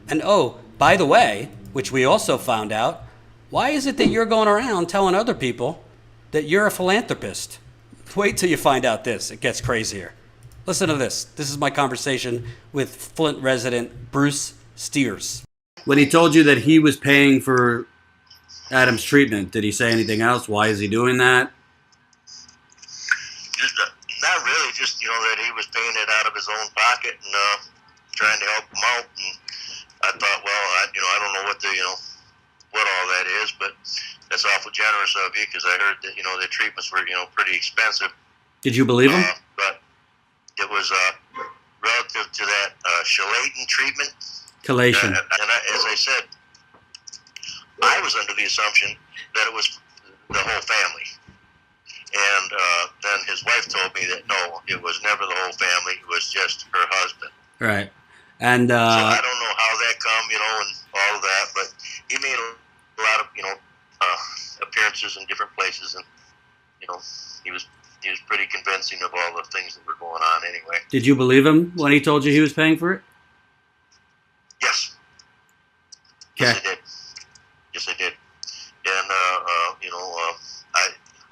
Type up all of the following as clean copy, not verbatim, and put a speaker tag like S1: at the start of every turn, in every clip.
S1: And oh, by the way, which we also found out, why is it that you're going around telling other people that you're a philanthropist? Wait till you find out this. It gets crazier. Listen to this. This is my conversation with Flint resident Bruce Steers. When he told you that he was paying for Adam's treatment, did he say anything else? Why is he doing that?
S2: Just, not really, just, that he was paying it out of his own pocket and trying to help him out. And I thought, well, I don't know what all that is, but that's awful generous of you, because I heard that, the treatments were, pretty expensive.
S1: Did you believe him?
S2: But it was relative to that Chariton treatment.
S1: Chelation.
S2: And as I said, I was under the assumption that it was the whole family. And then his wife told me that, no, it was never the whole family. It was just her husband.
S1: Right. And
S2: so I don't know how that come, and all of that. But he made a lot of, appearances in different places. And, he was pretty convincing of all the things that were going on anyway.
S1: Did you believe him when he told you he was paying for it?
S2: Yes.
S1: Okay.
S2: Yes, I did. Yes, I did. And,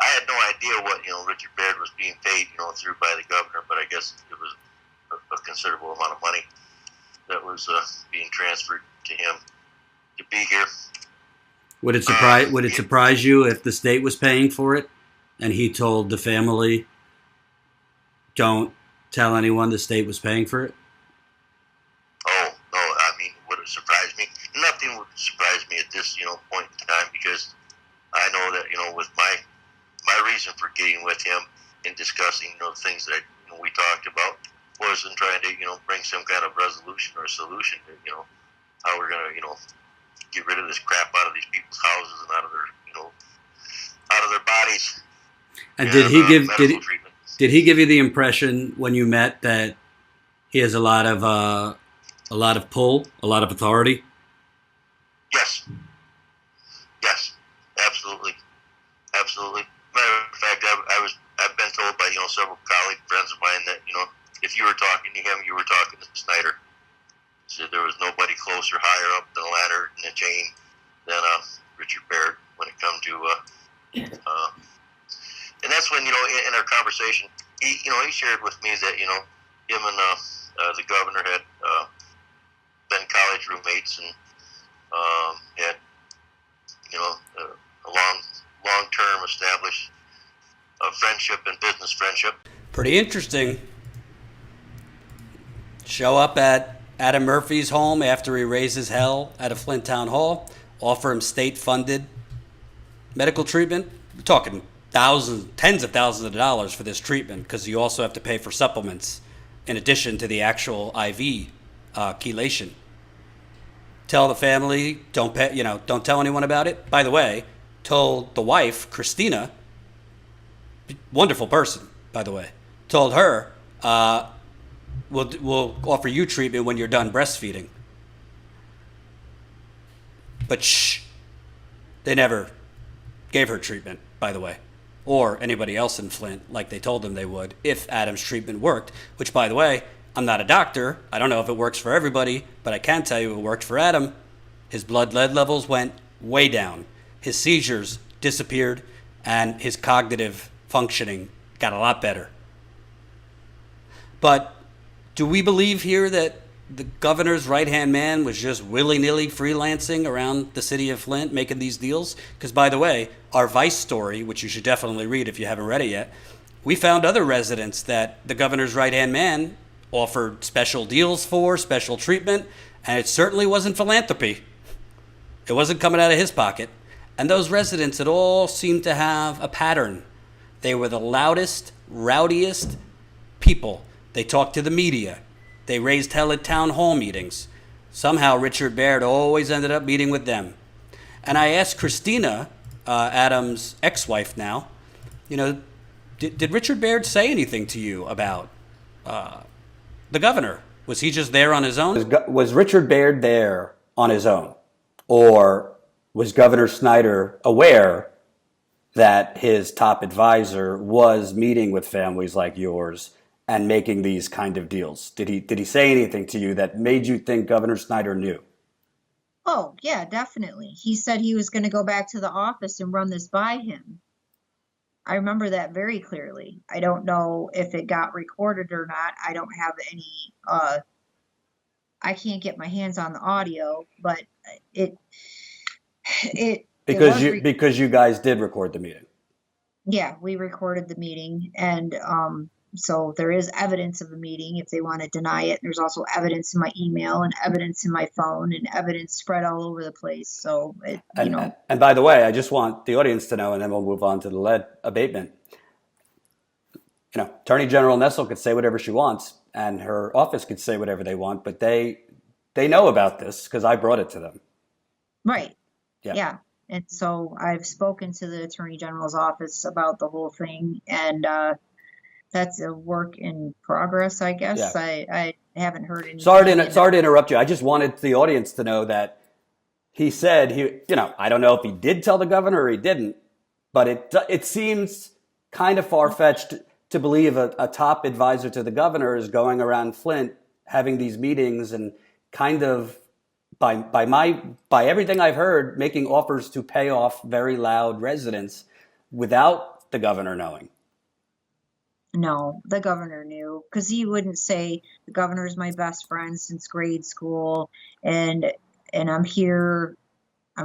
S2: I had no idea what, Richard Baird was being paid, through by the governor, but I guess it was a considerable amount of money that was being transferred to him to be here.
S1: Would it surprise you if the state was paying for it and he told the family, don't tell anyone the state was paying for it?
S2: Oh, no, would it surprise me? Nothing would surprise me at this, point in time, because I know that, with my reason for getting with him and discussing, things that we talked about was in trying to, bring some kind of resolution or solution to, how we're going to, get rid of this crap out of these people's houses and out of their, out of their bodies.
S1: And did he give you the impression when you met that he has a lot of pull, a lot of authority?
S2: Yes. Yes. Absolutely. Absolutely. Matter of fact, I've been told by several colleague friends of mine that if you were talking to him, you were talking to Snyder. So there was nobody closer, higher up the ladder in the chain than Richard Baird when it come to and that's when in our conversation he shared with me that him and the governor had been college roommates and had a long-term established friendship and business friendship.
S1: Pretty interesting. Show up at Adam Murphy's home after he raises hell at a Flint town hall, offer him state-funded medical treatment. We're talking tens of thousands of dollars for this treatment, because you also have to pay for supplements in addition to the actual IV chelation. Tell the family, don't tell anyone about it. By the way, told the wife, Christina, wonderful person, by the way, told her, we'll offer you treatment when you're done breastfeeding. But shh, they never gave her treatment, by the way, or anybody else in Flint, like they told them they would, if Adam's treatment worked, which, by the way, I'm not a doctor. I don't know if it works for everybody, but I can tell you it worked for Adam. His blood lead levels went way down. His seizures disappeared, and his cognitive functioning got a lot better. But do we believe here that the governor's right-hand man was just willy-nilly freelancing around the city of Flint making these deals? Because, by the way, our Vice story, which you should definitely read if you haven't read it yet, we found other residents that the governor's right-hand man offered special deals for, special treatment, and it certainly wasn't philanthropy. It wasn't coming out of his pocket. And those residents, it all seemed to have a pattern. They were the loudest, rowdiest people. They talked to the media. They raised hell at town hall meetings. Somehow Richard Baird always ended up meeting with them. And I asked Christina, Adam's ex-wife now, did Richard Baird say anything to you about the governor? Was he just there on his own? Was Richard Baird there on his own? Or was Governor Snyder aware that his top advisor was meeting with families like yours and making these kind of deals? Did he say anything to you that made you think Governor Snyder knew?
S3: Oh, yeah, definitely. He said he was going to go back to the office and run this by him. I remember that very clearly. I don't know if it got recorded or not. I don't have any, I can't get my hands on the audio, but it, it was,
S1: Because you guys did record the meeting.
S3: yeah, we recorded the meeting, and so there is evidence of the meeting if they want to deny it. There's also evidence in my email and evidence in my phone and evidence spread all over the place. So
S1: And by the way, I just want the audience to know, and then we'll move on to the lead abatement. Attorney General Nessel could say whatever she wants, and her office could say whatever they want, but they know about this because I brought it to them.
S3: Right.
S1: Yeah.
S3: Yeah. And so I've spoken to the Attorney General's office about the whole thing, and that's a work in progress, I guess.
S1: Yeah.
S3: I haven't heard anything.
S1: Sorry to interrupt you. I just wanted the audience to know that he said I don't know if he did tell the governor or he didn't, but it seems kind of far-fetched to believe a top advisor to the governor is going around Flint having these meetings and kind of by everything I've heard, making offers to pay off very loud residents without the governor knowing.
S3: No, the governor knew, because he wouldn't say the governor's my best friend since grade school, and I'm here. I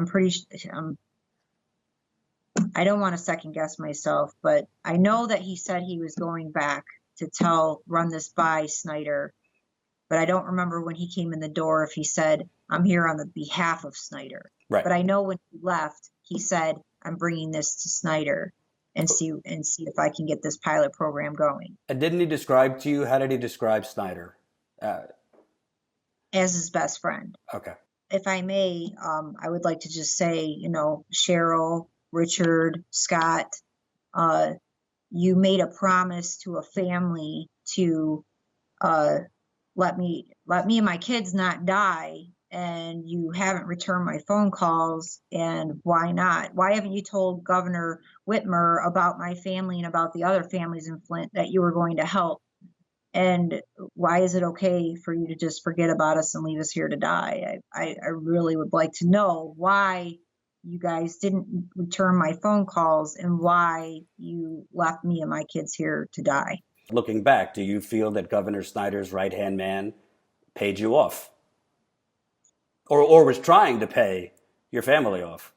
S3: don't want to second guess myself, but I know that he said he was going back to run this by Snyder, but I don't remember when he came in the door if he said, I'm here on the behalf of Snyder.
S1: Right.
S3: But I know when he left, he said, I'm bringing this to Snyder and see if I can get this pilot program going.
S1: And didn't he describe to you, how did he describe Snyder?
S3: As his best friend.
S1: Okay.
S3: If I may, I would like to just say, Cheryl, Richard, Scott, you made a promise to a family to let me and my kids not die, and you haven't returned my phone calls. And why not? Why haven't you told Governor Whitmer about my family and about the other families in Flint that you were going to help? And why is it okay for you to just forget about us and leave us here to die? I really would like to know why you guys didn't return my phone calls and why you left me and my kids here to die.
S1: Looking back, do you feel that Governor Snyder's right-hand man paid you off? Or was trying to pay your family off?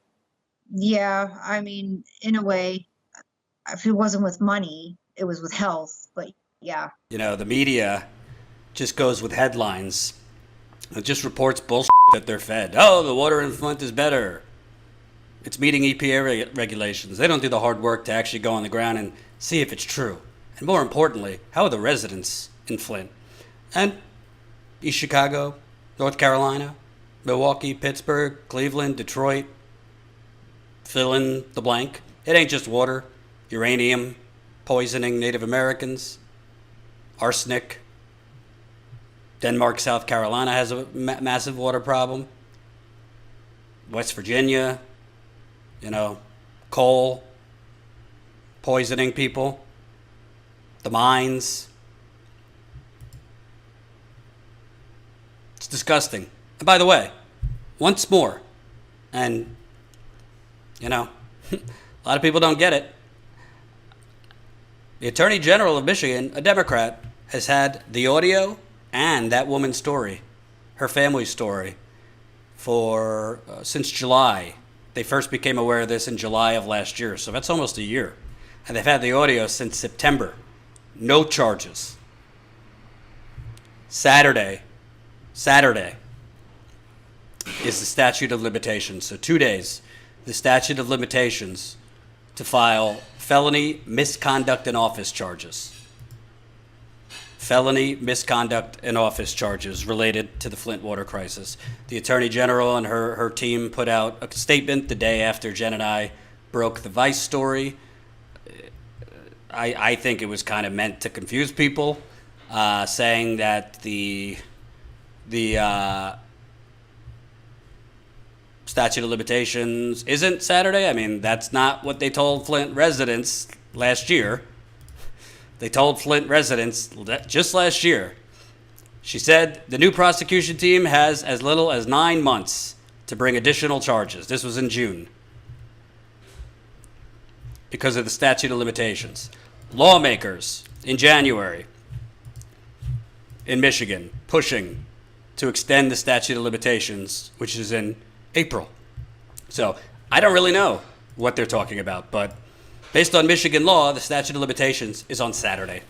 S3: Yeah, I mean, in a way, if it wasn't with money, it was with health, but yeah.
S1: The media just goes with headlines. It just reports bullshit that they're fed. Oh, the water in Flint is better. It's meeting EPA regulations. They don't do the hard work to actually go on the ground and see if it's true. And more importantly, how are the residents in Flint? And East Chicago, North Carolina, Milwaukee, Pittsburgh, Cleveland, Detroit, fill in the blank. It ain't just water, uranium, poisoning Native Americans, arsenic. Denmark, South Carolina has a massive water problem. West Virginia, coal, poisoning people, the mines. It's disgusting. And by the way, once more, and, a lot of people don't get it, the Attorney General of Michigan, a Democrat, has had the audio and that woman's story, her family's story, for since July. They first became aware of this in July of last year, so that's almost a year. And they've had the audio since September. No charges. Saturday is the statute of limitations. So 2 days, the statute of limitations to file felony misconduct in office charges. Felony misconduct in office charges related to the Flint water crisis. The Attorney General and her team put out a statement the day after Jen and I broke the Vice story. I think it was kind of meant to confuse people, saying that the statute of limitations isn't Saturday. I mean, that's not what they told Flint residents last year. They told Flint residents just last year. She said the new prosecution team has as little as 9 months to bring additional charges. This was in June because of the statute of limitations. Lawmakers in January in Michigan pushing to extend the statute of limitations, which is in April. So I don't really know what they're talking about, but based on Michigan law, the statute of limitations is on Saturday.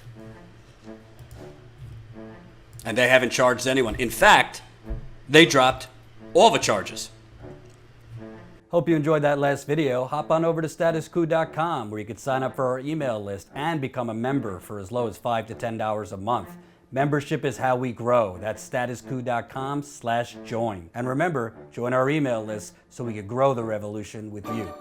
S1: And they haven't charged anyone. In fact, they dropped all the charges. Hope you enjoyed that last video. Hop on over to statuscoup.com where you can sign up for our email list and become a member for as low as $5 to $10 a month. Membership is how we grow. That's statuscoup.com/join. And remember, join our email list so we can grow the revolution with you.